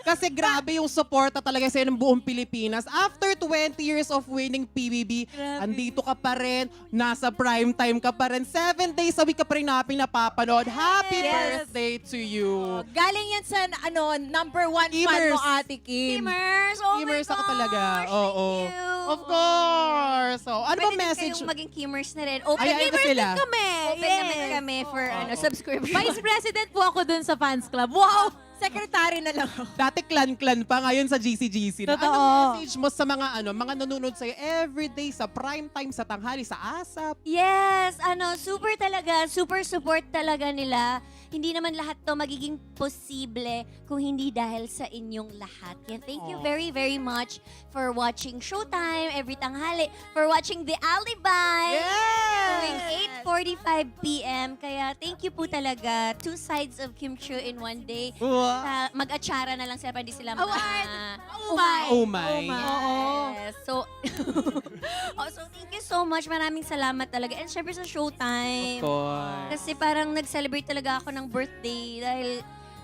Kasi grabe yung suporta talaga sa'yo ng buong Pilipinas. After 20 years of winning PBB, andito ka pa rin, nasa prime time ka pa rin, 7 days a week ka pa rin namin napapanood. Happy birthday to you! Galing yan sa number 1 fan Kimers. mo, Ate Kim. Kimers, oh Kimers my ako gosh, talaga. thank Oo. you. Of course! So, ano ba Pwede din message? kayong maging Kimers na rin. Open, Ay, ay, ba sila? Kami. open naman kami for subscription. Vice President po ako dun sa fans club. Wow! Secretary na lang ako. Dati clan-clan pa, ngayon sa GC-GC. Totoo. Anong message mo sa mga mga nanonood sa'yo everyday, sa prime time, sa tanghali, sa ASAP? Yes, super talaga, super support talaga nila. Hindi naman lahat to magiging posible kung hindi dahil sa inyong lahat. Yan, thank you very, very much for watching Showtime every tanghali, for watching The Alibi. Tuwing 8:45 p.m. Kaya thank you po talaga. 2 sides of Kim Chiu in one day. Mag-atsara na lang sila para hindi sila Umay. Yes. So, so thank you so much. Maraming salamat talaga. And syempre sa Showtime. Of course. Kasi parang nag-celebrate talaga ako ng birthday dahil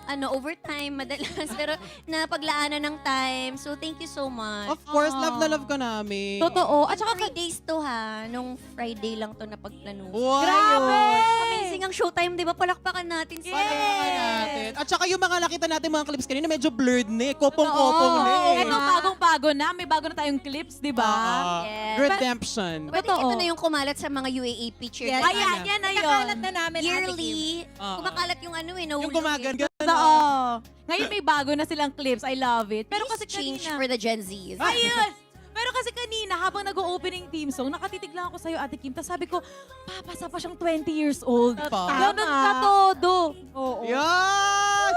overtime madalas pero napaglaanan ng time. So thank you so much. Of course, love na love ka namin. Totoo. At Tsaka saka 3 days to ha. Nung Friday lang to napagplano. Wow! Grabe! Amazing ang Showtime, di ba? Palakpakan natin sila. Palakpakan natin. At saka yung mga nakita natin mga clips kanina, medyo blurred na eh. Kopong-kopong na eh. Ito, bagong-bago na. May bago na tayong clips, di ba? Yes. Redemption. Pwede Totoo. ito na yung kumalat sa mga UAA picture. Yes. Ayan, yan na yun. Nakakalat na namin, Ate Kim. Yearly, kumakalat yung Yung gumaganda. Oo. Ngayon may bago na silang clips. I love it. Pero kasi change kanina... for the Gen Zs. Ayun! Pero kasi kanina, habang nag-opening theme song, nakatitig lang ako sa'yo, Ate Kim. Tapos sabi ko, papasa pa siyang 20 years old. Tama. Ganun ka todo. Oo. Yan!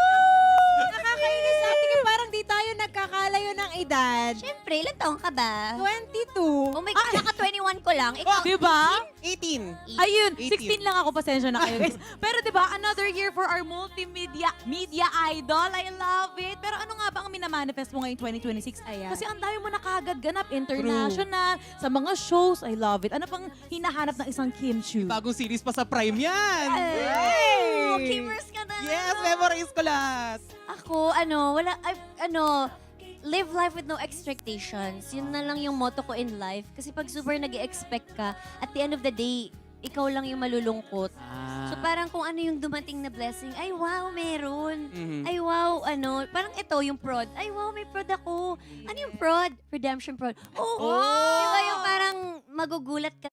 Nakakainis, Ate Kim. Parang di tayo nagkakalayo ng edad. Siyempre, ilan taong ka ba? 22. Oh my God, naka-21 ko lang. Ikaw, Di ba? 18. Ayun, 18. 16 lang ako. Pasensya na kayo, guys. Pero di ba, another year for our media idol. I love it. Pero ano nga ba ang minamanifest mo ngayong 2026? Ayan. Kasi ang dami mo na kagad ganap. International, sa mga shows. I love it. Ano pang hinahanap ng isang Kim Chiu? Bagong series pa sa Prime yan. oh, Kimers ka na. Yes, memories ko last. Ako, live life with no expectations. Yun na lang yung motto ko in life. Kasi pag super nag-expect ka, at the end of the day, ikaw lang yung malulungkot. So parang kung ano yung dumating na blessing, ay wow, meron. Ay wow, parang ito yung prod. Ay wow, may prod ako. Ano yung prod? Redemption prod. Oh! Di ba yung parang magugulat ka